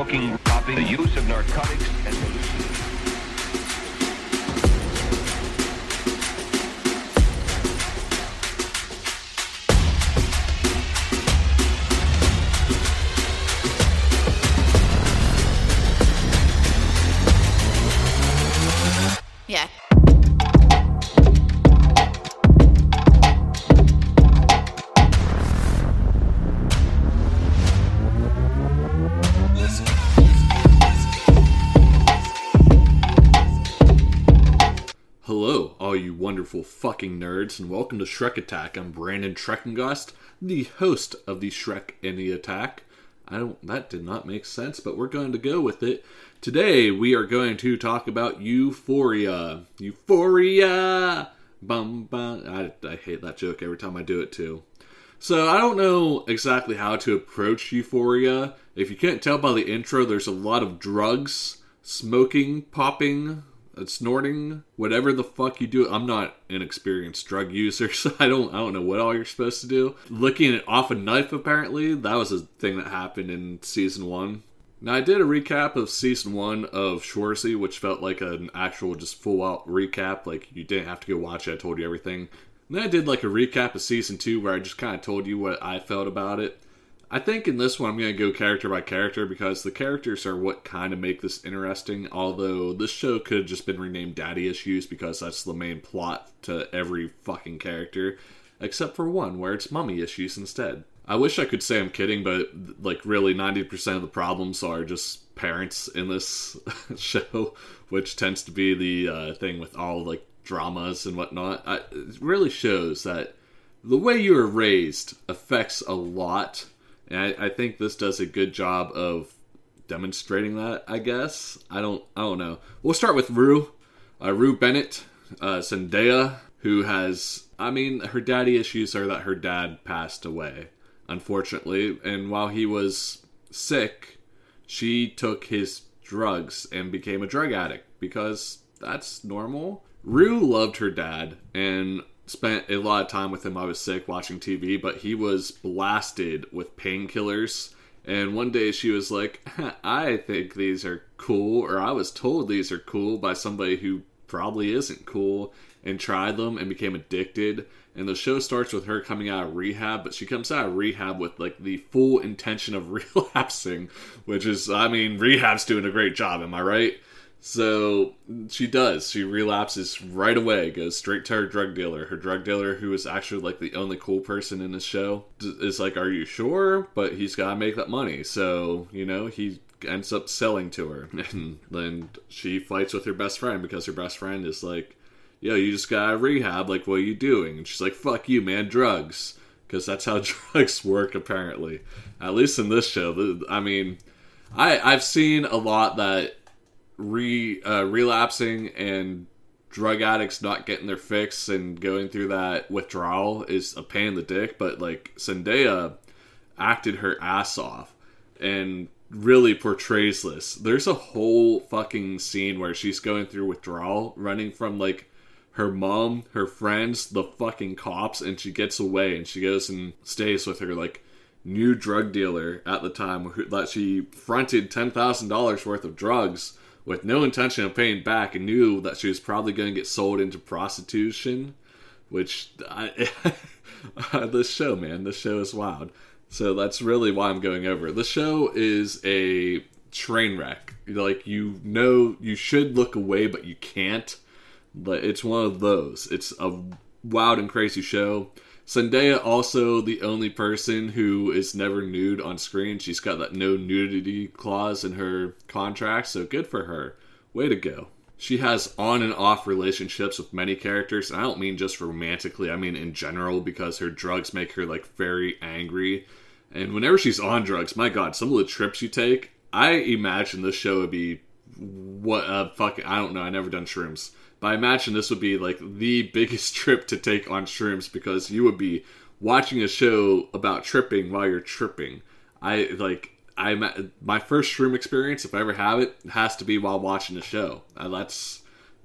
smoking, popping, the use of narcotics, and Yeah. Hello, all you wonderful fucking nerds, and welcome to Shrek Attack. I'm Brandon Treckengust, the host of the Shrek and the Attack. That did not make sense, but we're going to go with it. Today, we are going to talk about Euphoria. Euphoria! Bum, bum. I hate that joke every time I do it, too. So, I don't know exactly how to approach Euphoria. If you can't tell by the intro, there's a lot of drugs, smoking, popping, snorting, whatever the fuck you do. I'm not an experienced drug user, so I don't know what all you're supposed to do. Licking it off a knife, apparently, that was a thing that happened in Season 1. Now, I did a recap of Season 1 of Shoresy, which felt like an actual just full-out recap. Like, you didn't have to go watch it, I told you everything. And then I did like a recap of Season 2, where I just kind of told you what I felt about it. I think in this one, I'm going to go character by character, because the characters are what kind of make this interesting, although this show could have just been renamed Daddy Issues, because that's the main plot to every fucking character, except for one, where it's Mommy Issues instead. I wish I could say I'm kidding, but like really 90% of the problems are just parents in this show, which tends to be the thing with all like dramas and whatnot. It really shows that the way you were raised affects a lot. And I think this does a good job of demonstrating that, I guess. I don't know. We'll start with Rue. Rue Bennett, Zendaya, who has, her daddy issues are that her dad passed away, unfortunately. And while he was sick, she took his drugs and became a drug addict, because that's normal. Rue loved her dad and spent a lot of time with him. I was sick watching TV, but he was blasted with painkillers. And one day she was like, I think these are cool, or I was told these are cool by somebody who probably isn't cool, and tried them and became addicted. And the show starts with her coming out of rehab, but she comes out of rehab with like the full intention of relapsing, which is, rehab's doing a great job, am I right? So she does. She relapses right away, goes straight to her drug dealer. Her drug dealer, who is actually like the only cool person in the show, is like, are you sure? But he's got to make that money. So, he ends up selling to her. And then she fights with her best friend, because her best friend is like, yo, you just got out of rehab. Like, what are you doing? And she's like, fuck you, man, drugs. Because that's how drugs work, apparently. At least in this show. I've seen a lot that relapsing and drug addicts not getting their fix and going through that withdrawal is a pain in the dick, but like Zendaya acted her ass off and really portrays this. There's a whole fucking scene where she's going through withdrawal, running from like her mom, her friends, the fucking cops, and she gets away and she goes and stays with her like new drug dealer at the time that she fronted $10,000 worth of drugs with no intention of paying back, and knew that she was probably going to get sold into prostitution, which, this show is wild. So that's really why I'm going over it. The show is a train wreck. Like, you should look away, but you can't. But it's one of those. It's a wild and crazy show. Zendaya also the only person who is never nude on screen. She's got that no nudity clause in her contract, so good for her. Way to go. She has on and off relationships with many characters, and I don't mean just romantically, I mean in general, because her drugs make her like very angry. And whenever she's on drugs, my god, some of the trips you take, I imagine this show would be I don't know, I never done shrooms. But I imagine this would be like the biggest trip to take on shrooms, because you would be watching a show about tripping while you're tripping. My first shroom experience, if I ever have it, has to be while watching a show. I don't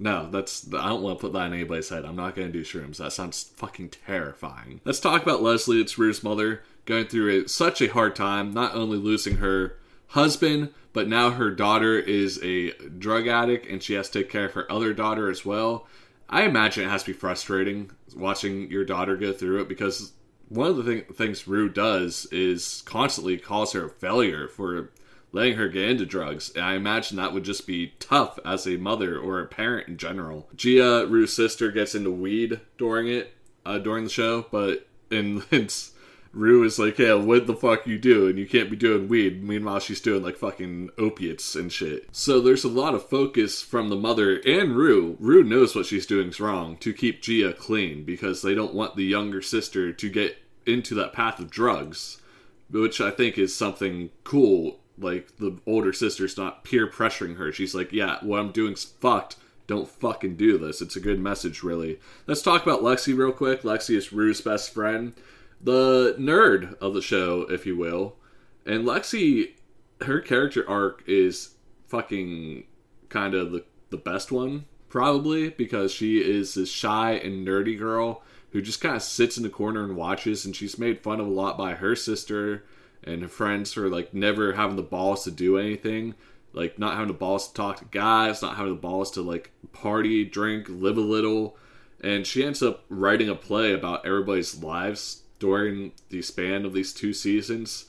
want to put that in anybody's head. I'm not going to do shrooms. That sounds fucking terrifying. Let's taltalk about Leslie. It's Rue's mother, going through such a hard time, not only losing her husband, but now her daughter is a drug addict and she has to take care of her other daughter as well. I imagine it has to be frustrating watching your daughter go through it, because one of the things Rue does is constantly calls her a failure for letting her get into drugs. And I imagine that would just be tough as a mother or a parent in general. Gia, Rue's sister, gets into weed during the show, but it's Rue is like, yeah, what the fuck you doing? You can't be doing weed. Meanwhile, she's doing like fucking opiates and shit. So there's a lot of focus from the mother and Rue. Rue knows what she's doing is wrong to keep Gia clean, because they don't want the younger sister to get into that path of drugs, which I think is something cool. Like, the older sister's not peer pressuring her. She's like, yeah, what I'm doing's fucked. Don't fucking do this. It's a good message, really. Let's talk about Lexi real quick. Lexi is Rue's best friend. The nerd of the show, if you will. And Lexi, her character arc is fucking kind of the best one, probably, because she is this shy and nerdy girl who just kind of sits in the corner and watches, and she's made fun of a lot by her sister and her friends for, like, never having the balls to do anything. Like, not having the balls to talk to guys, not having the balls to, like, party, drink, live a little. And she ends up writing a play about everybody's lives during the span of these 2 seasons.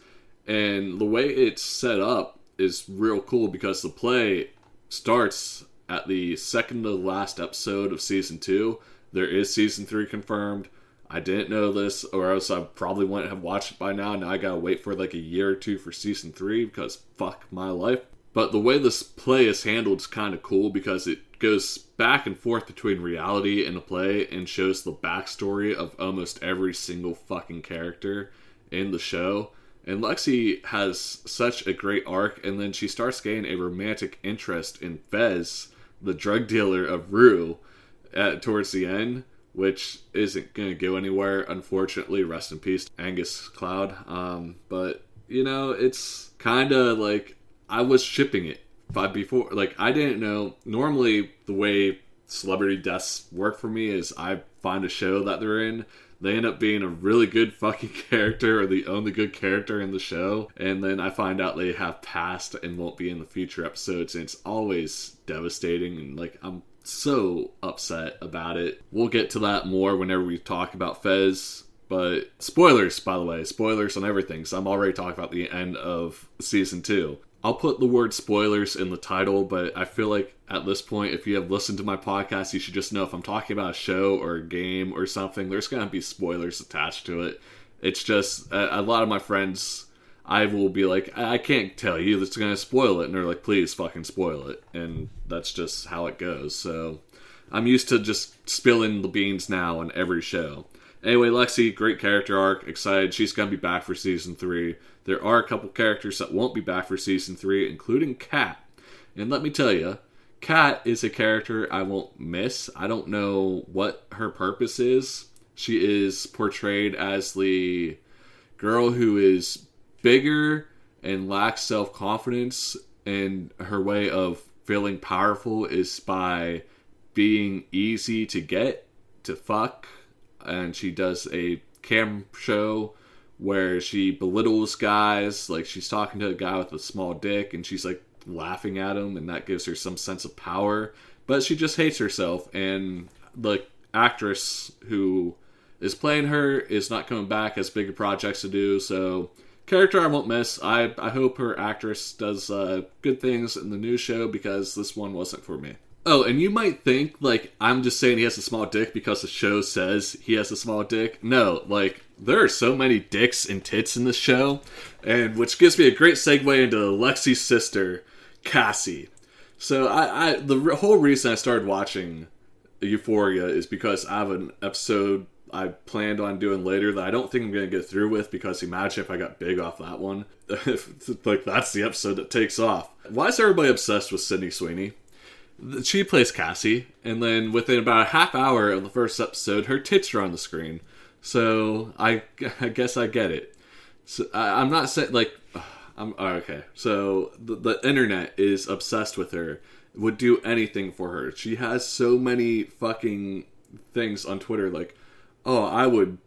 And the way it's set up is real cool, because the play starts at the second to last episode of season 2. There is season 3 confirmed. I didn't know this, or else I probably wouldn't have watched it by now. Now I gotta wait for like a year or 2 for season 3, because fuck my life. But the way this play is handled is kind of cool, because it goes back and forth between reality and the play and shows the backstory of almost every single fucking character in the show. And Lexi has such a great arc, and then she starts gaining a romantic interest in Fez, the drug dealer of Rue, towards the end, which isn't going to go anywhere, unfortunately. Rest in peace, Angus Cloud. But, you know, it's kind of like, I was shipping it before. Like, I didn't know. Normally, the way celebrity deaths work for me is I find a show that they're in. They end up being a really good fucking character, or the only good character in the show. And then I find out they have passed and won't be in the future episodes. And it's always devastating. And, like, I'm so upset about it. We'll get to that more whenever we talk about Fez. But spoilers, by the way. Spoilers on everything. So I'm already talking about the end of season 2. I'll put the word spoilers in the title, but I feel like at this point, if you have listened to my podcast, you should just know if I'm talking about a show or a game or something, there's going to be spoilers attached to it. It's just, a lot of my friends, I will be like, I can't tell you, that's going to spoil it. And they're like, please fucking spoil it. And that's just how it goes. So I'm used to just spilling the beans now on every show. Anyway, Lexi, great character arc. Excited. She's going to be back for season 3. There are a couple characters that won't be back for season 3, including Kat. And let me tell you, Kat is a character I won't miss. I don't know what her purpose is. She is portrayed as the girl who is bigger and lacks self-confidence, and her way of feeling powerful is by being easy to get, to fuck. And she does a cam show where she belittles guys. Like, she's talking to a guy with a small dick and she's like laughing at him, and that gives her some sense of power. But she just hates herself, and the actress who is playing her is not coming back, has bigger projects to do. So, character I won't miss. I hope her actress does good things in the new show, because this one wasn't for me. Oh, and you might think, like, I'm just saying he has a small dick because the show says he has a small dick. No, like, there are so many dicks and tits in this show, and which gives me a great segue into Lexi's sister, Cassie. So, the whole reason I started watching Euphoria is because I have an episode I planned on doing later that I don't think I'm going to get through with, because imagine if I got big off that one. Like, that's the episode that takes off. Why is everybody obsessed with Sydney Sweeney? She plays Cassie, and then within about a half hour of the first episode, her tits are on the screen. So I guess I get it. So I'm not saying, like, okay. So the internet is obsessed with her. Would do anything for her. She has so many fucking things on Twitter, like, oh, I would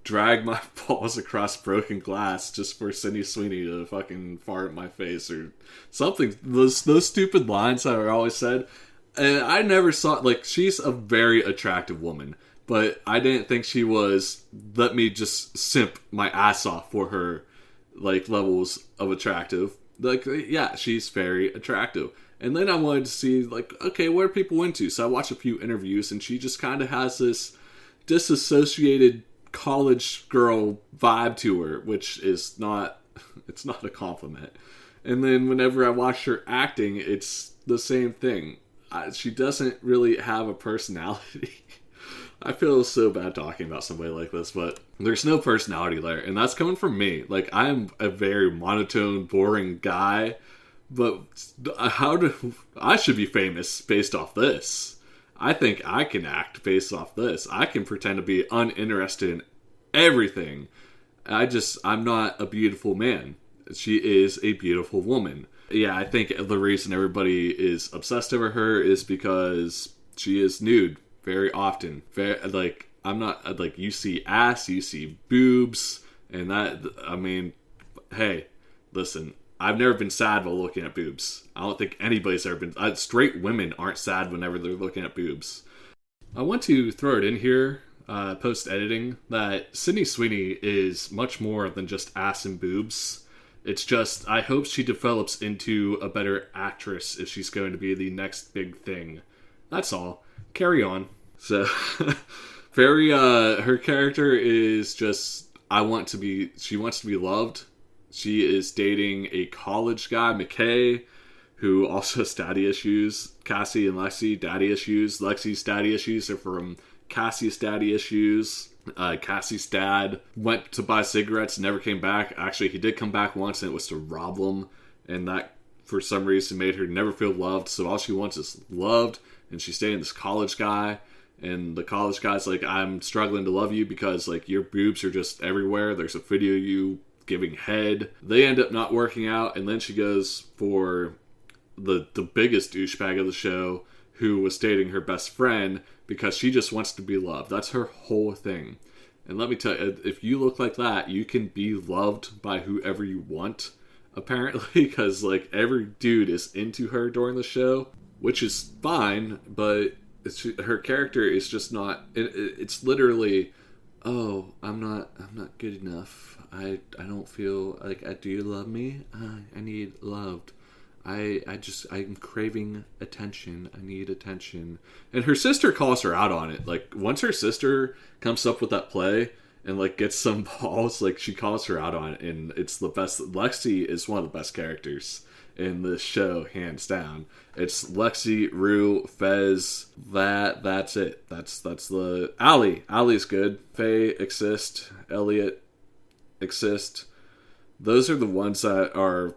drag my balls across broken glass just for Sydney Sweeney to fucking fart in my face or something. Those stupid lines that are always said. And I never saw, like, she's a very attractive woman, but I didn't think she was, let me just simp my ass off for her, like, levels of attractive. Like, yeah, she's very attractive. And then I wanted to see, like, okay, what are people into? So I watched a few interviews, and she just kind of has this disassociated college girl vibe to her, which is not, it's not a compliment. And then whenever I watch her acting, it's the same thing. She doesn't really have a personality. I feel so bad talking about somebody like this, but there's no personality there, and that's coming from me. Like, I'm a very monotone, boring guy, but I should be famous based off this. I think I can act based off this. I can pretend to be uninterested in everything. I'm not a beautiful man. She is a beautiful woman. Yeah, I think the reason everybody is obsessed over her is because she is nude very often. I'm not, like, you see ass, you see boobs, and that, I mean, hey, listen, I've never been sad while looking at boobs. I don't think anybody's ever been, straight women aren't sad whenever they're looking at boobs. I want to throw it in here, post-editing, that Sydney Sweeney is much more than just ass and boobs. It's just, I hope she develops into a better actress if she's going to be the next big thing. That's all. Carry on. So, her character is just, she wants to be loved. She is dating a college guy, McKay, who also has daddy issues. Cassie and Lexi, daddy issues. Lexi's daddy issues are from Cassie's daddy issues. Cassie's dad went to buy cigarettes, never came back. Actually, he did come back once, and it was to rob them. And that, for some reason, made her never feel loved. So all she wants is loved. And she's dating this college guy. And the college guy's like, I'm struggling to love you because, like, your boobs are just everywhere. There's a video of you giving head. They end up not working out. And then she goes for the biggest douchebag of the show, who was dating her best friend, because she just wants to be loved. That's her whole thing. And let me tell you, if you look like that, you can be loved by whoever you want, apparently, because, like, every dude is into her during the show, which is fine, but her character is just not, it's literally, oh, I'm not good enough. I don't feel like, do you love me? I need loved. I'm craving attention. I need attention. And her sister calls her out on it. Like, once her sister comes up with that play and, like, gets some balls, like, she calls her out on it. And it's the best. Lexi is one of the best characters in this show, hands down. It's Lexi, Rue, Fez. That's it. That's the Allie. Allie's good. Faye, Exist, Elliot, Exist. Those are the ones that are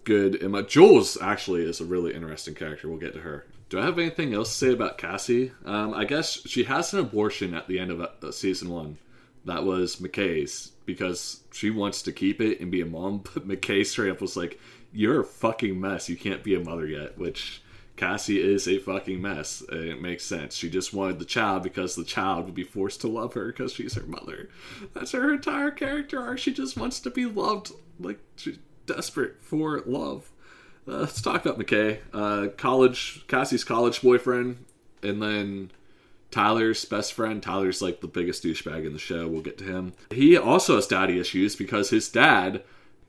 good. And Jules actually is a really interesting character. We'll get to her. Do I have anything else to say about Cassie? I guess she has an abortion at the end of season 1. That was McKay's, because she wants to keep it and be a mom, but McKay straight up was like, you're a fucking mess. You can't be a mother yet, which Cassie is a fucking mess. And it makes sense. She just wanted the child because the child would be forced to love her because she's her mother. That's her entire character arc. She just wants to be loved. Like, she's desperate for love. Let's talk about McKay. Cassie's college boyfriend, and then Tyler's best friend. Tyler's like the biggest douchebag in the show. We'll get to him. He also has daddy issues because his dad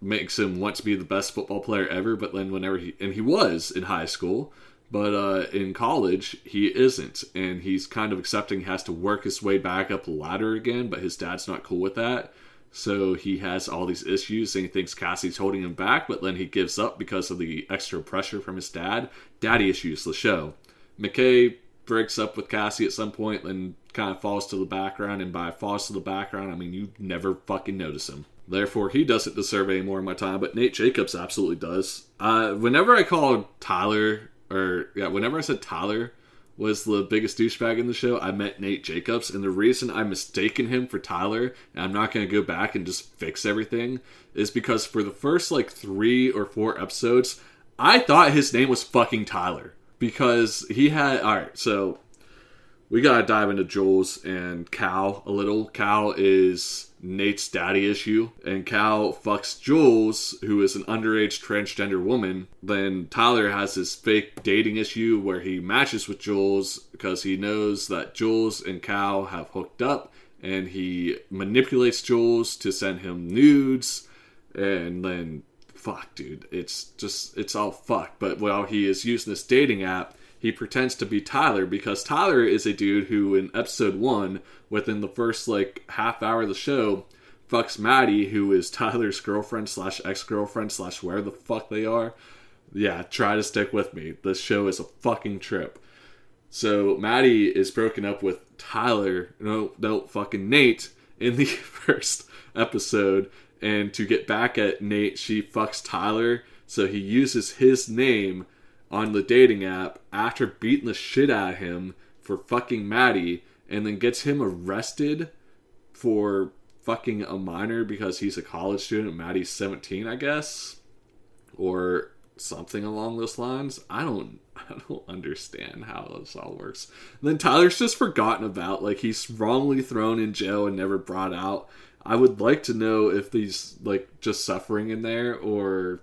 makes him want to be the best football player ever, but then whenever he was in high school, but in college he isn't, and he's kind of accepting he has to work his way back up the ladder again, but his dad's not cool with that. So he has all these issues, and he thinks Cassie's holding him back, but then he gives up because of the extra pressure from his dad. Daddy issues, the show. McKay breaks up with Cassie at some point, and kind of falls to the background, and by falls to the background, I mean you never fucking notice him. Therefore, he doesn't deserve any more of my time, but Nate Jacobs absolutely does. Whenever I said Tyler was the biggest douchebag in the show, I meant Nate Jacobs, and the reason I mistaken him for Tyler, and I'm not going to go back and just fix everything, is because for the first, 3 or 4 episodes, I thought his name was fucking Tyler. Because he had... Alright, so we gotta dive into Jules and Cal a little. Cal is Nate's daddy issue, and Cal fucks Jules, who is an underage transgender woman. Then Tyler has this fake dating issue where he matches with Jules because he knows that Jules and Cal have hooked up, and he manipulates Jules to send him nudes, and then, fuck, dude, it's all fucked. But while he is using this dating app, he pretends to be Tyler because Tyler is a dude who in episode 1, within the first half hour of the show, fucks Maddie, who is Tyler's girlfriend / ex-girlfriend / where the fuck they are. Yeah, try to stick with me. This show is a fucking trip. So Maddie is broken up with Tyler, fucking Nate in the first episode. And to get back at Nate, she fucks Tyler. So he uses his name on the dating app after beating the shit out of him for fucking Maddie, and then gets him arrested for fucking a minor because he's a college student. Maddie's 17, I guess, or something along those lines. I don't understand how this all works. And then Tyler's just forgotten about. He's wrongly thrown in jail and never brought out. I would like to know if he's just suffering in there, or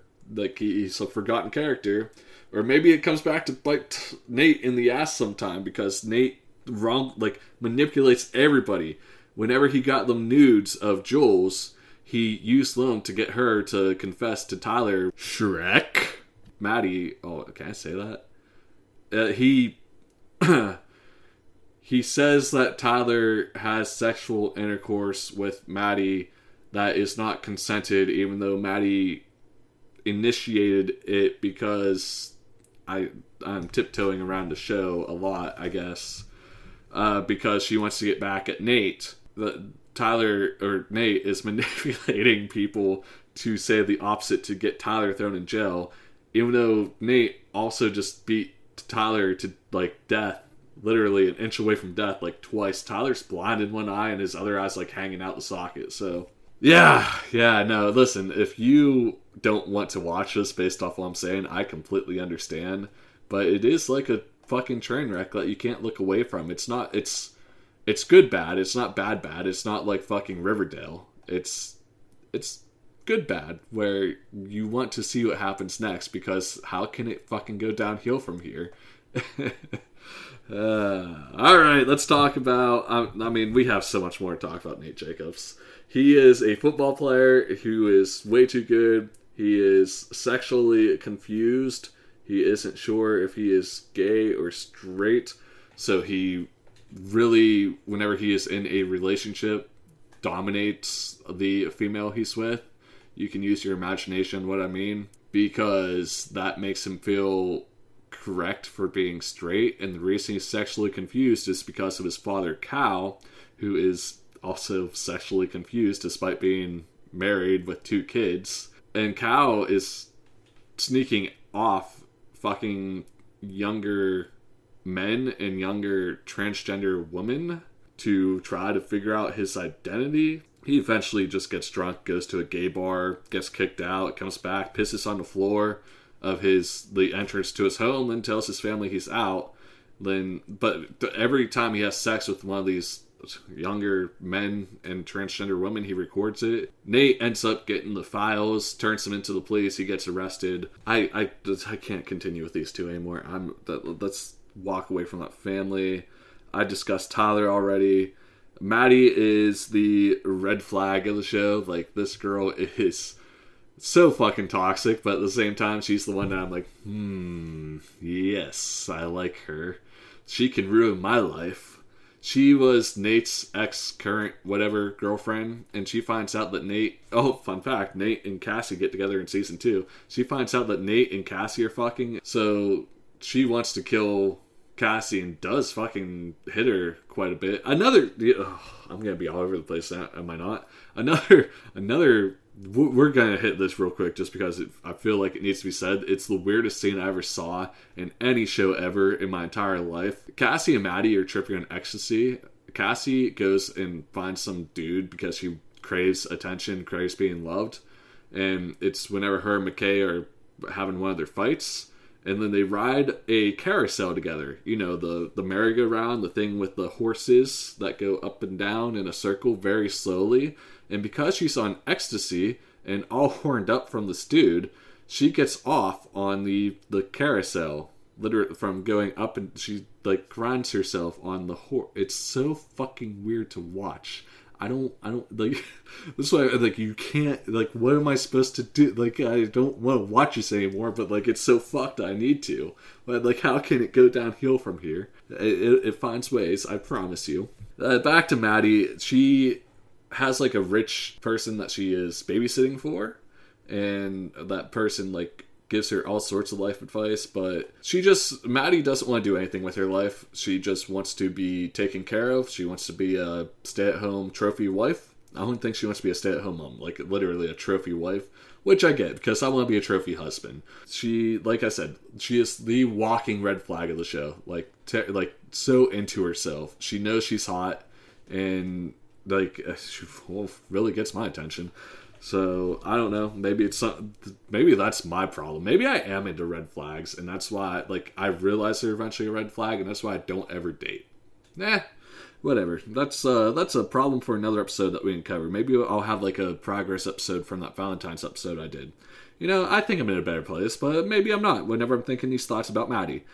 he's a forgotten character. Or maybe it comes back to bite Nate in the ass sometime, because Nate manipulates everybody. Whenever he got them nudes of Jules, he used them to get her to confess to Tyler. Shrek. Maddie. Oh, can I say that? He says that Tyler has sexual intercourse with Maddie that is not consented, even though Maddie initiated it, because I'm tiptoeing around the show a lot, I guess, because she wants to get back at Nate. Nate is manipulating people to say the opposite to get Tyler thrown in jail, even though Nate also just beat Tyler to death, literally an inch away from death, twice. Tyler's blind in one eye and his other eye's hanging out the socket. So no, listen, if you don't want to watch this based off what I'm saying, I completely understand, but it is a fucking train wreck that you can't look away from. It's good bad, it's not bad, it's not fucking Riverdale. It's good bad, where you want to see what happens next, because how can it fucking go downhill from here? Alright, let's talk about, we have so much more to talk about Nate Jacobs. He is a football player who is way too good. He is sexually confused. He isn't sure if he is gay or straight. So he really, whenever he is in a relationship, dominates the female he's with. You can use your imagination what I mean, because that makes him feel correct for being straight. And the reason he's sexually confused is because of his father, Cal, who is also sexually confused despite being married with 2 kids. And Cal is sneaking off fucking younger men and younger transgender women to try to figure out his identity. He eventually just gets drunk, goes to a gay bar, gets kicked out, comes back, pisses on the floor of the entrance to his home, and tells his family he's out. But every time he has sex with one of these younger men and transgender women, he records it. Nate ends up getting the files, turns them into the police, he gets arrested. I can't continue with these two anymore. Let's walk away from that family. I discussed Tyler already. Maddie is the red flag of the show. This girl is so fucking toxic, but at the same time, she's the one that I'm yes, I like her. She can ruin my life. She was Nate's ex-current whatever girlfriend, and she finds out that fun fact, Nate and Cassie get together in season 2. She finds out that Nate and Cassie are fucking, so she wants to kill Cassie and does fucking hit her quite a bit. I'm gonna be all over the place now, am I not? We're gonna hit this real quick just because I feel like it needs to be said. It's the weirdest scene I ever saw in any show ever in my entire life. Cassie and Maddie are tripping on ecstasy. Cassie goes and finds some dude because she craves attention, craves being loved. And it's whenever her and McKay are having one of their fights. and then they ride a carousel together. You know, the merry-go-round, the thing with the horses that go up and down in a circle very slowly. And because she's on ecstasy and all horned up from this dude, she gets off on the carousel, literally from going up, and she like grinds herself on the horse. It's so fucking weird to watch. I don't like. That's why like you can't like. What am I supposed to do? Like I don't want to watch this anymore. But like it's so fucked. I need to. But like how can it go downhill from here? It finds ways. I promise you. Back to Maddie. She has like a rich person that she is babysitting for, and that person like gives her all sorts of life advice, but Maddie doesn't want to do anything with her life. She just wants to be taken care of. She wants to be a stay-at-home trophy wife. I don't think she wants to be a stay-at-home mom, like literally a trophy wife, which I get, because I want to be a trophy husband. She, like I said, she is the walking red flag of the show. Like so into herself. She knows she's hot, and like, she really gets my attention. So, I don't know. Maybe that's my problem. Maybe I am into red flags, and that's why, like, I realize they're eventually a red flag, and that's why I don't ever date. Whatever. That's a problem for another episode that we can cover. Maybe I'll have, like, a progress episode from that Valentine's episode I did. You know, I think I'm in a better place, but maybe I'm not whenever I'm thinking these thoughts about Maddie.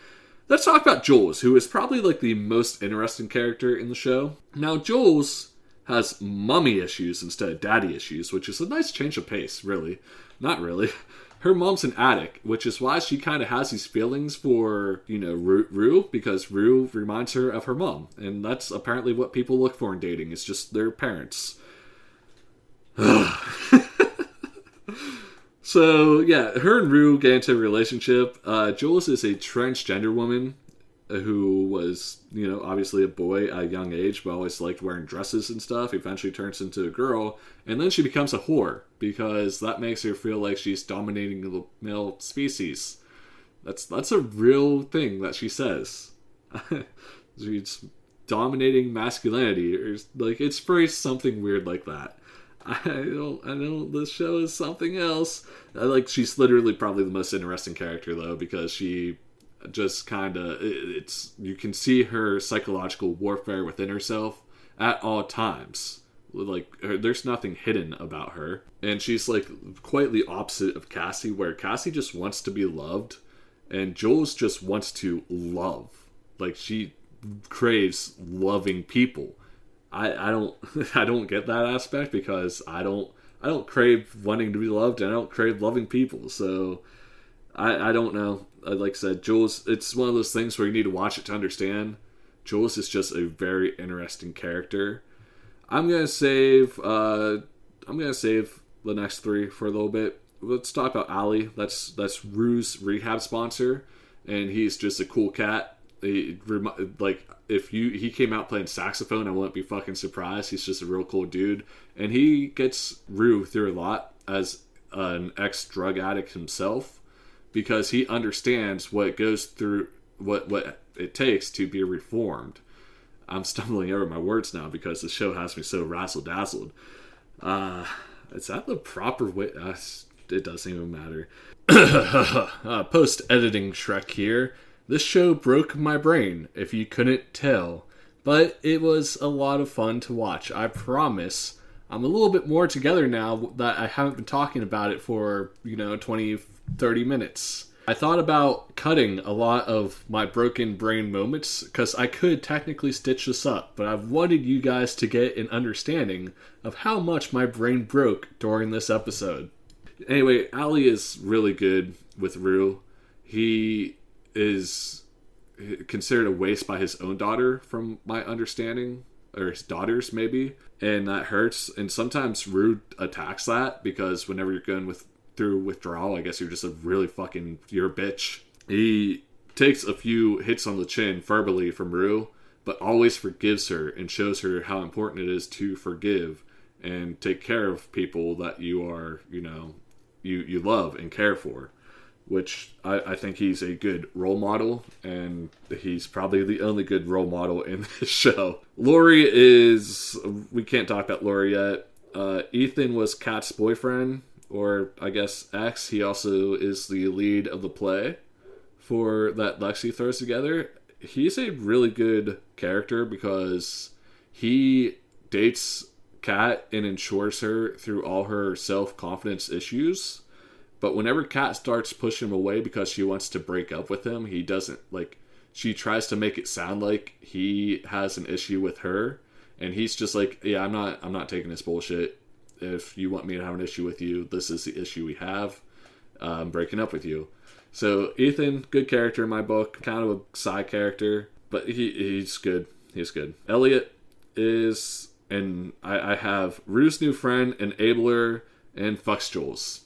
Let's talk about Jules, who is probably, like, the most interesting character in the show. Now, Jules has mommy issues instead of daddy issues, which is a nice change of pace, really. Not really. Her mom's an addict, which is why she kind of has these feelings for, you know, Rue, because Rue reminds her of her mom. And that's apparently what people look for in dating, is just their parents. So, yeah, her and Rue get into a relationship. Jules is a transgender woman who was, you know, obviously a boy at a young age, but always liked wearing dresses and stuff. Eventually turns into a girl, and then she becomes a whore, because that makes her feel like she's dominating the male species. That's a real thing that she says. She's dominating masculinity, or like, it's phrased something weird like that. I don't, this show is something else. She's literally probably the most interesting character, though, because she just kind of, you can see her psychological warfare within herself at all times. Like, there's nothing hidden about her. And she's, like, quite the opposite of Cassie, where Cassie just wants to be loved, and Jules just wants to love. Like, she craves loving people. I don't get that aspect, because I don't crave wanting to be loved, and I don't crave loving people. So I don't know. Like I said, Jules, it's one of those things where you need to watch it to understand. Jules is just a very interesting character. I'm gonna save the next three for a little bit. Let's talk about Ali. That's Rue's rehab sponsor, and he's just a cool cat. If he came out playing saxophone, I wouldn't be fucking surprised. He's just a real cool dude, and he gets Rue through a lot as an ex-drug addict himself, because he understands what goes through, what it takes to be reformed. I'm stumbling over my words now because the show has me so razzle-dazzled. Is that the proper way? It doesn't even matter. Post-editing Shrek here. This show broke my brain, if you couldn't tell. But it was a lot of fun to watch, I promise. I'm a little bit more together now that I haven't been talking about it for, 20, 30 minutes. I thought about cutting a lot of my broken brain moments, because I could technically stitch this up, but I've wanted you guys to get an understanding of how much my brain broke during this episode. Anyway, Ali is really good with Rue. He is considered a waste by his own daughter, from my understanding, or his daughters maybe, and that hurts. And sometimes Rue attacks that, because whenever you're going through withdrawal, I guess you're just you're a bitch. He takes a few hits on the chin verbally from Rue, but always forgives her and shows her how important it is to forgive and take care of people that you are, you love and care for. Which I think he's a good role model, and he's probably the only good role model in this show. Lori we can't talk about Lori yet. Ethan was Kat's boyfriend, or I guess ex. He also is the lead of the play for that Lexi throws together. He's a really good character because he dates Kat and ensures her through all her self-confidence issues. But whenever Kat starts pushing him away because she wants to break up with him, he doesn't, like, she tries to make it sound like he has an issue with her. And he's just like, yeah, I'm not taking this bullshit. If you want me to have an issue with you, this is the issue we have. I'm breaking up with you. So Ethan, good character in my book, kind of a side character, but he's good. He's good. Elliot is, and I have Rue's new friend, enabler, and fucks Jules.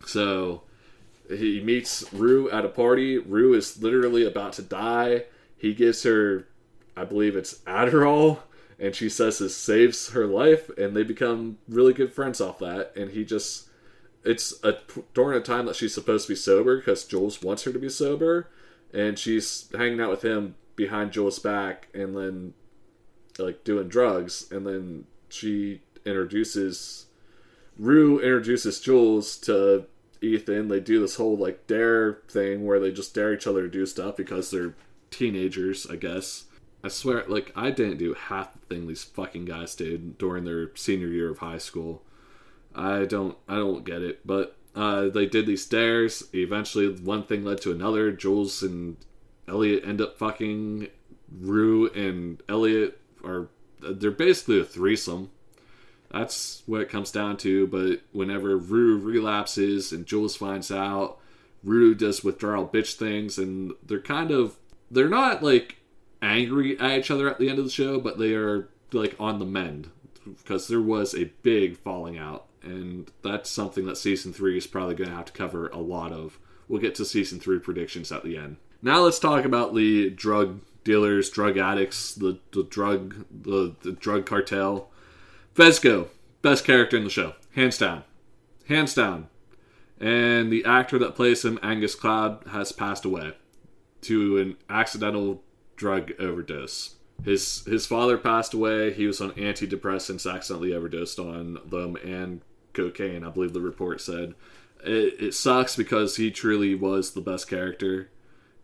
So he meets Rue at a party. Rue is literally about to die. He gives her, I believe it's Adderall, and she says this saves her life, and they become really good friends off that. And he just, during a time that she's supposed to be sober because Jules wants her to be sober, and she's hanging out with him behind Jules' back and then like doing drugs, and then Rue introduces Jules to Ethan. They do this whole like dare thing where they just dare each other to do stuff because they're teenagers, I guess. I swear, like, I didn't do half the thing these fucking guys did during their senior year of high school. I don't get it, but they did these dares. Eventually, one thing led to another. Jules and Elliot end up fucking. Rue and Elliot they're basically a threesome. That's what it comes down to, but whenever Rue relapses and Jules finds out, Rue does withdrawal bitch things, and they're not, like, angry at each other at the end of the show, but they are, like, on the mend, because there was a big falling out, and that's something that Season 3 is probably going to have to cover a lot of. We'll get to Season 3 predictions at the end. Now let's talk about the drug dealers, drug addicts, the drug cartel. Fezco, best character in the show, hands down. And the actor that plays him, Angus Cloud, has passed away to an accidental drug overdose. His father passed away. He was on antidepressants, accidentally overdosed on them, and cocaine, I believe the report said. It sucks because he truly was the best character,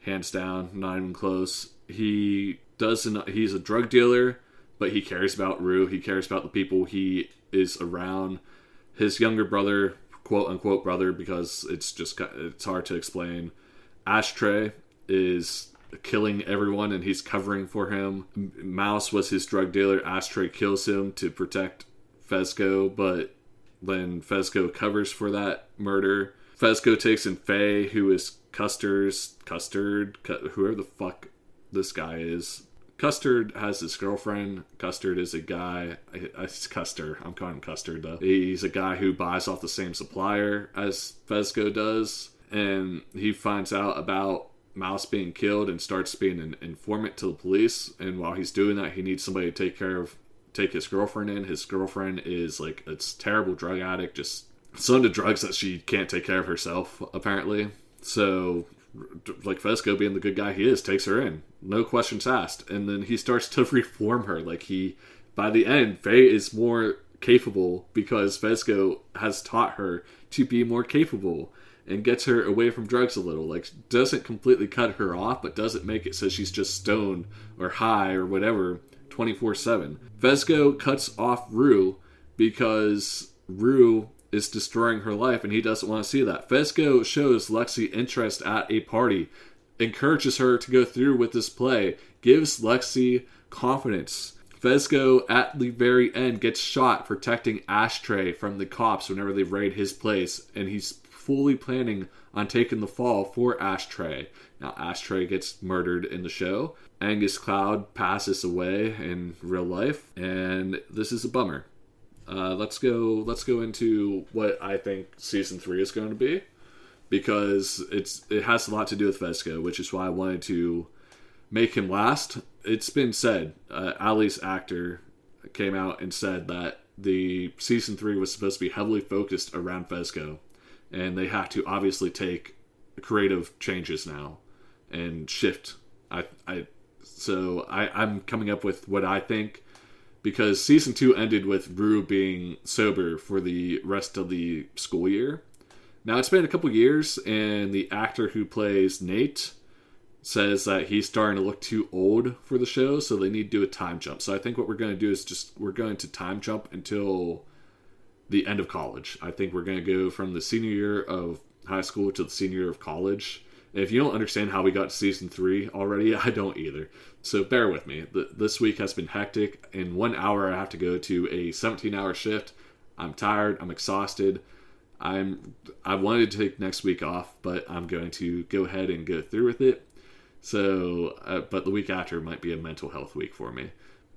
hands down, not even close. He's a drug dealer, but he cares about Rue. He cares about the people he is around. His younger brother, quote unquote brother, because it's hard to explain. Ashtray is killing everyone, and he's covering for him. Mouse was his drug dealer. Ashtray kills him to protect Fezco, but then Fezco covers for that murder. Fezco takes in Faye, who is Custard, whoever the fuck this guy is. Custard has his girlfriend. Custard is a guy. It's Custer. I'm calling him Custard, though. He's a guy who buys off the same supplier as Fezco does. And he finds out about Mouse being killed and starts being an informant to the police. And while he's doing that, he needs somebody to take his girlfriend in. His girlfriend is like a terrible drug addict, just so into drugs that she can't take care of herself, apparently. So, like, Fezco, being the good guy he is, takes her in. No questions asked. And then he starts to reform her. Like, by the end, Faye is more capable because Fezco has taught her to be more capable and gets her away from drugs a little. Like, doesn't completely cut her off, but doesn't make it so she's just stoned or high or whatever 24/7. Fezco cuts off Rue because Rue is destroying her life, and he doesn't want to see that. Fezco shows Lexi interest at a party, encourages her to go through with this play, gives Lexi confidence. Fezco, at the very end, gets shot protecting Ashtray from the cops whenever they raid his place, and he's fully planning on taking the fall for Ashtray. Now, Ashtray gets murdered in the show. Angus Cloud passes away in real life, and this is a bummer. Let's go into what I think Season 3 is going to be, because it has a lot to do with Fezco, which is why I wanted to make him last. It's been said, Ali's actor came out and said that the Season 3 was supposed to be heavily focused around Fezco, and they have to obviously take creative changes now and shift. I'm coming up with what I think, because Season 2 ended with Rue being sober for the rest of the school year. Now, it's been a couple years, and the actor who plays Nate says that he's starting to look too old for the show, so they need to do a time jump. So I think what we're going to do is we're going to time jump until the end of college. I think we're going to go from the senior year of high school to the senior year of college. And if you don't understand how we got to season 3 already, I don't either. So bear with me. This week has been hectic. In 1 hour, I have to go to a 17-hour shift. I'm tired. I'm exhausted. I wanted to take next week off, but I'm going to go ahead and go through with it. So, but the week after might be a mental health week for me.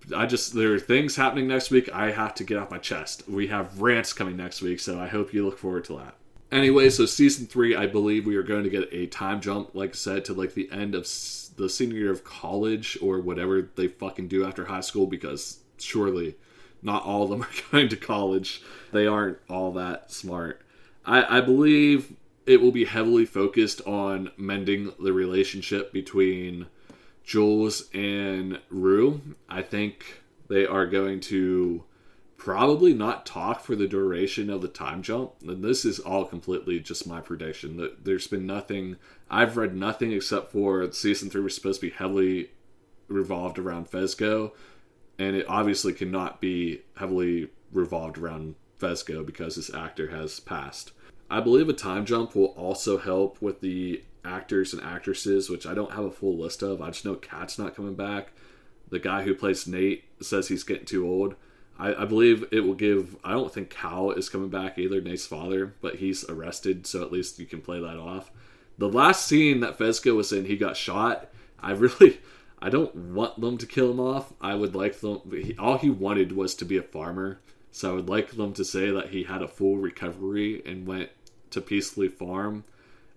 There are things happening next week I have to get off my chest. We have rants coming next week, so I hope you look forward to that. Anyway, so season 3, I believe we are going to get a time jump, like I said, to like the end of the senior year of college or whatever they fucking do after high school, because surely not all of them are going to college. They aren't all that smart. I believe it will be heavily focused on mending the relationship between Jules and Rue. I think they are going to probably not talk for the duration of the time jump. And this is all completely just my prediction. There's been nothing, I've read nothing except for season 3 was supposed to be heavily revolved around Fezco. And it obviously cannot be heavily revolved around Fezco because this actor has passed. I believe a time jump will also help with the actors and actresses, which I don't have a full list of. I just know Kat's not coming back. The guy who plays Nate says he's getting too old. I believe it will give... I don't think Cal is coming back either, Nate's father, but he's arrested, so at least you can play that off. The last scene that Fezco was in, he got shot. I don't want them to kill him off. I would like them... all he wanted was to be a farmer, so I would like them to say that he had a full recovery and went to peacefully farm.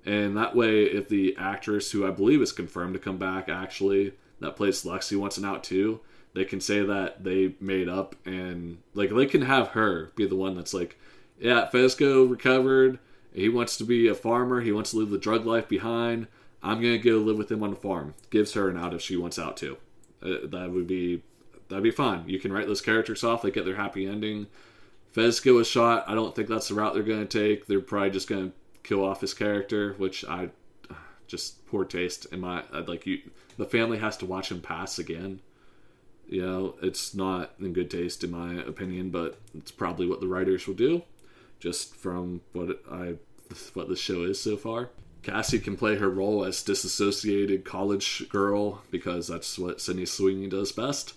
And that way, if the actress, who I believe is confirmed to come back actually, that plays Lexi, wants an out too, they can say that they made up, and like they can have her be the one that's like, yeah, Fezco recovered, he wants to be a farmer, he wants to live the drug life behind, I'm gonna go live with him on the farm. Gives her an out if she wants out too. That'd be fine. You can write those characters off, they get their happy ending. Fezco is shot. I don't think that's the route they're going to take. They're probably just going to kill off his character, which just poor taste in my... the family has to watch him pass again. You know, it's not in good taste in my opinion, but it's probably what the writers will do, just from what the show is so far. Cassie can play her role as disassociated college girl because that's what Sydney Sweeney does best.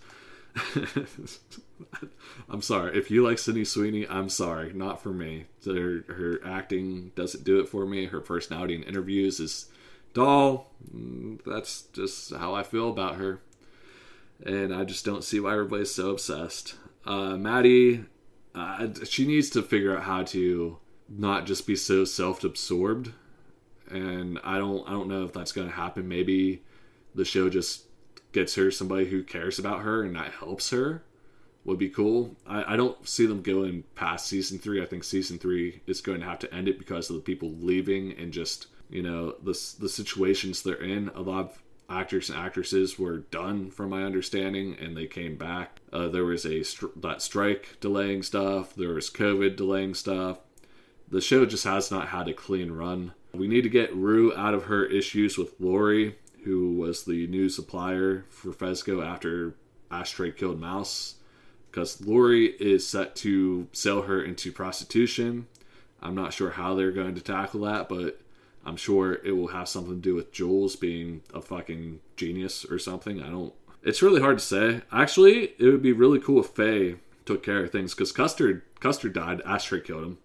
I'm sorry. If you like Sydney Sweeney, I'm sorry. Not for me. Her acting doesn't do it for me. Her personality in interviews is dull. That's just how I feel about her. And I just don't see why everybody's so obsessed. Maddie, she needs to figure out how to not just be so self-absorbed. And I don't know if that's going to happen. Maybe the show just gets her somebody who cares about her and that helps her. Would be cool. I don't see them going past season 3. I think season 3 is going to have to end it because of the people leaving and just, you know, the situations they're in. A lot of actors and actresses were done, from my understanding, and they came back. There was that strike delaying stuff. There was COVID delaying stuff. The show just has not had a clean run. We need to get Rue out of her issues with Lori, who was the new supplier for Fezco after Ashtray killed Mouse. Because Lori is set to sell her into prostitution. I'm not sure how they're going to tackle that, but I'm sure it will have something to do with Jules being a fucking genius or something. It's really hard to say. Actually, it would be really cool if Faye took care of things, because Custard died, Ashtray killed him.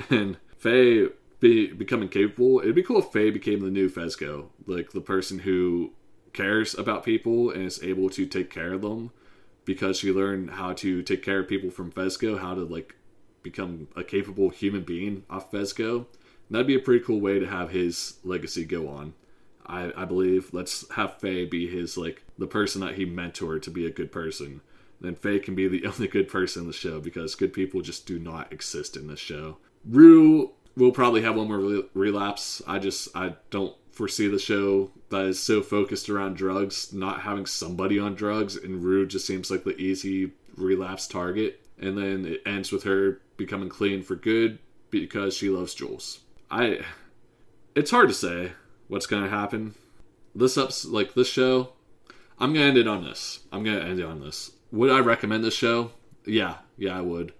And Faye becoming capable, it'd be cool if Faye became the new Fezco. Like, the person who cares about people and is able to take care of them. Because she learned how to take care of people from Fezco, how to like become a capable human being off Fezco. And that'd be a pretty cool way to have his legacy go on. I believe. Let's have Faye be his, like, the person that he mentored to be a good person. Then Faye can be the only good person in the show, because good people just do not exist in this show. Rue will probably have one more relapse. I don't foresee the show that is so focused around drugs not having somebody on drugs, and Rue just seems like the easy relapse target. And then it ends with her becoming clean for good because she loves Jules. It's hard to say what's going to happen. This show, I'm going to end it on this. Would I recommend this show? Yeah, I would.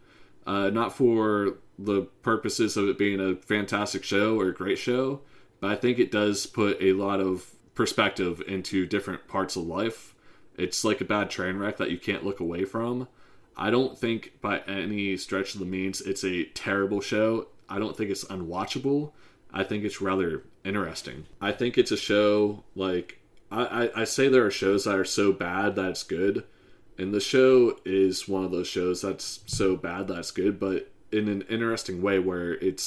Not for the purposes of it being a fantastic show or a great show, but I think it does put a lot of perspective into different parts of life. It's like a bad train wreck that you can't look away from. I don't think by any stretch of the means it's a terrible show. I don't think it's unwatchable. I think it's rather interesting. I think it's a show, like, I say there are shows that are so bad that it's good. And the show is one of those shows that's so bad that it's good, but in an interesting way where it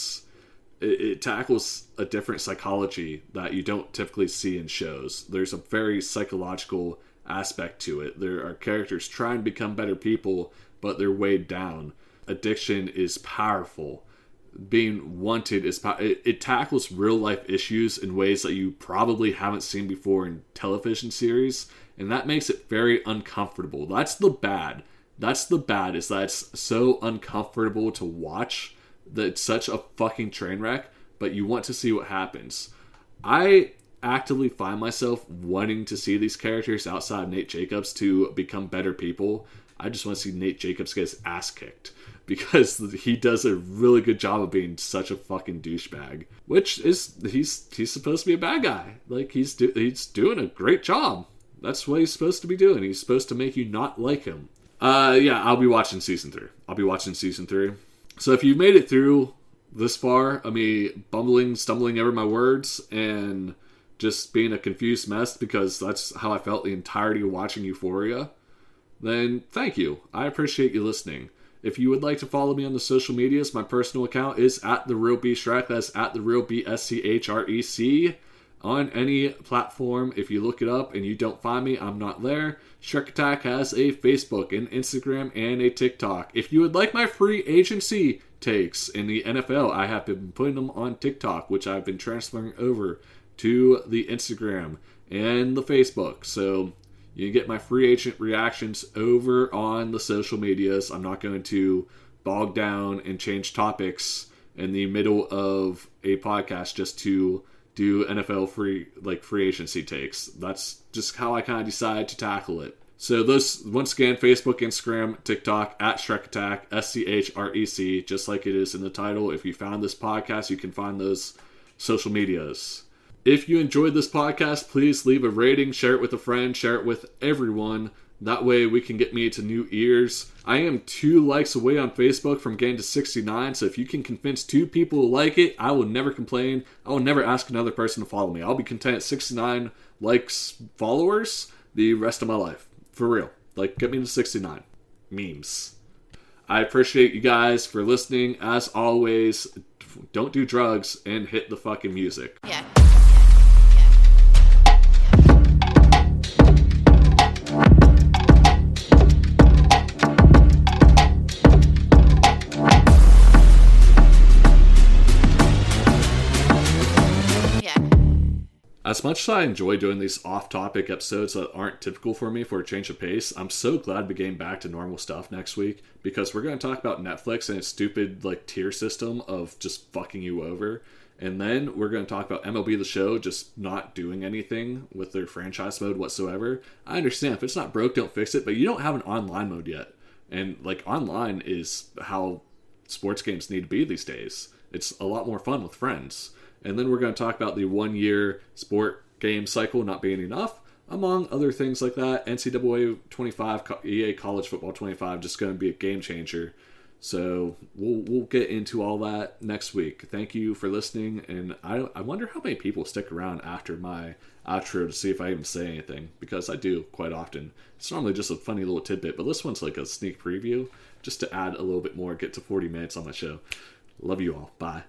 tackles a different psychology that you don't typically see in shows. There's a very psychological aspect to it. There are characters trying to become better people, but they're weighed down. Addiction is powerful. Being wanted is it tackles real life issues in ways that you probably haven't seen before in television series, and that makes it very uncomfortable. That's the bad is that it's so uncomfortable to watch, that it's such a fucking train wreck, but you want to see what happens. I actively find myself wanting to see these characters outside of Nate Jacobs to become better people. I just want to see Nate Jacobs get his ass kicked, because he does a really good job of being such a fucking douchebag. Which is, he's supposed to be a bad guy. Like, he's doing a great job. That's what he's supposed to be doing. He's supposed to make you not like him. I'll be watching season 3. So if you made it through this far of me stumbling over my words, and just being a confused mess because that's how I felt the entirety of watching Euphoria, then thank you. I appreciate you listening. If you would like to follow me on the social medias, my personal account is @TheRealBShrek. That's @TheRealBSCHREC. On any platform, if you look it up and you don't find me, I'm not there. Shrek Attack has a Facebook, an Instagram, and a TikTok. If you would like my free agency takes in the NFL, I have been putting them on TikTok, which I've been transferring over to the Instagram and the Facebook. So you can get my free agent reactions over on the social medias. I'm not going to bog down and change topics in the middle of a podcast just to do NFL free agency takes. That's just how I kind of decide to tackle it. So those, once again, Facebook, Instagram, TikTok, @Shrek Attack, SCHREC, just like it is in the title. If you found this podcast, you can find those social medias. If you enjoyed this podcast, please leave a rating, share it with a friend, share it with everyone. That way we can get me to new ears. I am 2 likes away on Facebook from getting to 69, so if you can convince 2 people to like it, I will never complain. I will never ask another person to follow me. I'll be content at 69 likes, followers, the rest of my life. For real. Like, get me to 69. Memes. I appreciate you guys for listening. As always, don't do drugs and hit the fucking music. Yeah. As much as I enjoy doing these off-topic episodes that aren't typical for me for a change of pace, I'm so glad we're getting back to normal stuff next week, because we're going to talk about Netflix and its stupid tier system of just fucking you over. And then we're going to talk about MLB The Show just not doing anything with their franchise mode whatsoever. I understand, if it's not broke, don't fix it, but you don't have an online mode yet. And online is how sports games need to be these days. It's a lot more fun with friends. And then we're going to talk about the 1-year sport game cycle not being enough, among other things like that. NCAA 25, EA College Football 25, just going to be a game changer. So we'll get into all that next week. Thank you for listening, and I wonder how many people stick around after my outro to see if I even say anything, because I do quite often. It's normally just a funny little tidbit, but this one's like a sneak preview, just to add a little bit more, get to 40 minutes on my show. Love you all. Bye.